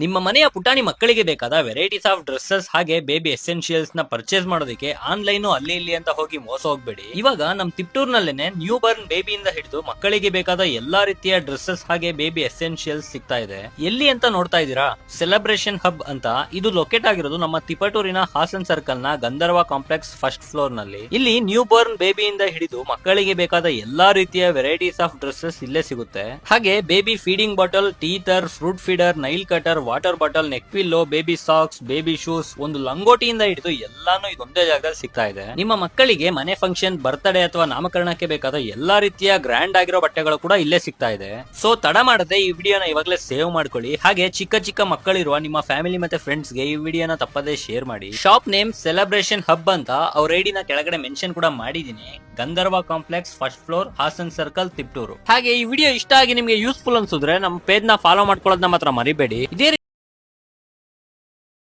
ನಿಮ್ಮ ಮನೆಯ ಪುಟಾಣಿ ಮಕ್ಕಳಿಗೆ ಬೇಕಾದ ವೆರೈಟೀಸ್ ಆಫ್ ಡ್ರೆಸ್ಸಸ್ ಹಾಗೆ ಬೇಬಿ ಎಸೆನ್ಷಿಯಲ್ಸ್ ನ ಪರ್ಚೇಸ್ ಮಾಡೋದಕ್ಕೆ ಆನ್ಲೈನ್ ಅಲ್ಲಿ ಇಲ್ಲಿ ಅಂತ ಹೋಗಿ ಮೋಸ ಹೋಗ್ಬೇಡಿ. ಇವಾಗ ನಮ್ ತಿಪ್ಟೂರ್ ನಲ್ಲೇನೆ ನ್ಯೂ ಬರ್ನ್ ಬೇಬಿಯಿಂದ ಹಿಡಿದು ಮಕ್ಕಳಿಗೆ ಬೇಕಾದ ಎಲ್ಲಾ ರೀತಿಯ ಡ್ರೆಸ್ಸಸ್ ಹಾಗೆ ಬೇಬಿ ಎಸೆನ್ಷಿಯಲ್ಸ್ ಸಿಗ್ತಾ ಇದೆ. ಎಲ್ಲಿ ಅಂತ ನೋಡ್ತಾ ಇದೀರಾ? ಸೆಲೆಬ್ರೇಷನ್ ಹಬ್ ಅಂತ. ಇದು ಲೊಕೇಟ್ ಆಗಿರೋದು ನಮ್ಮ ತಿಪಟೂರಿನ ಹಾಸನ್ ಸರ್ಕಲ್ ನ ಗಂಧರ್ವ ಕಾಂಪ್ಲೆಕ್ಸ್ ಫಸ್ಟ್ ಫ್ಲೋರ್ ನಲ್ಲಿ. ಇಲ್ಲಿ ನ್ಯೂ ಬರ್ನ್ ಬೇಬಿಯಿಂದ ಹಿಡಿದು ಮಕ್ಕಳಿಗೆ ಬೇಕಾದ ಎಲ್ಲಾ ರೀತಿಯ ವೆರೈಟೀಸ್ ಆಫ್ ಡ್ರೆಸ್ಸಸ್ ಇಲ್ಲೇ ಸಿಗುತ್ತೆ. ಹಾಗೆ baby feeding bottle, teether, fruit feeder, nail cutter, water bottle, neck pillow, baby socks, baby shoes, ಒಂದು ಲಂಗೋಟಿಯಿಂದ ಹಿಡಿದು ಎಲ್ಲಾನು ಇದೊಂದೇ ಜಾಗದಲ್ಲಿ ಸಿಗ್ತಾ ಇದೆ. ನಿಮ್ಮ ಮಕ್ಕಳಿಗೆ ಮನೆ ಫಂಕ್ಷನ್, ಬರ್ತ್ಡೇ ಅಥವಾ ನಾಮಕರಣಕ್ಕೆ ಬೇಕಾದ ಎಲ್ಲಾ ರೀತಿಯ ಗ್ರ್ಯಾಂಡ್ ಆಗಿರೋ ಬಟ್ಟೆಗಳು ಕೂಡ ಇಲ್ಲೇ ಸಿಗ್ತಾ ಇದೆ. ಸೊ ತಡ ಮಾಡದೆ ಈ ವಿಡಿಯೋನ ಇವಾಗಲೇ ಸೇವ್ ಮಾಡ್ಕೊಳ್ಳಿ. ಹಾಗೆ ಚಿಕ್ಕ ಚಿಕ್ಕ ಮಕ್ಕಳಿರುವ ನಿಮ್ಮ ಫ್ಯಾಮಿಲಿ ಮತ್ತೆ ಫ್ರೆಂಡ್ಸ್ ಗೆ ಈ ವಿಡಿಯೋನ ತಪ್ಪದೇ ಶೇರ್ ಮಾಡಿ. ಶಾಪ್ ನೇಮ್ ಸೆಲೆಬ್ರೇಷನ್ ಹಬ್ ಅಂತ ಅವ್ರ ಐಡಿನ ಕೆಳಗಡೆ ಮೆನ್ಷನ್ ಕೂಡ ಮಾಡಿದೀನಿ. Gandharva complex first floor, Hassan circle, Tiptur. ಹಾಗೆ ಈ ವಿಡಿಯೋ ಇಷ್ಟ ಆಗಿ ನಿಮ್ಗೆ ಯೂಸ್ಫುಲ್ ಅನ್ಸಿದ್ರೆ ನಮ್ಮ ಪೇಜ್ ನ ಫಾಲೋ ಮಾಡ್ಕೊಳ್ಳೋದನ್ನ ಮಾತ್ರ ಮರಿಬೇಡಿ. ಇದೇ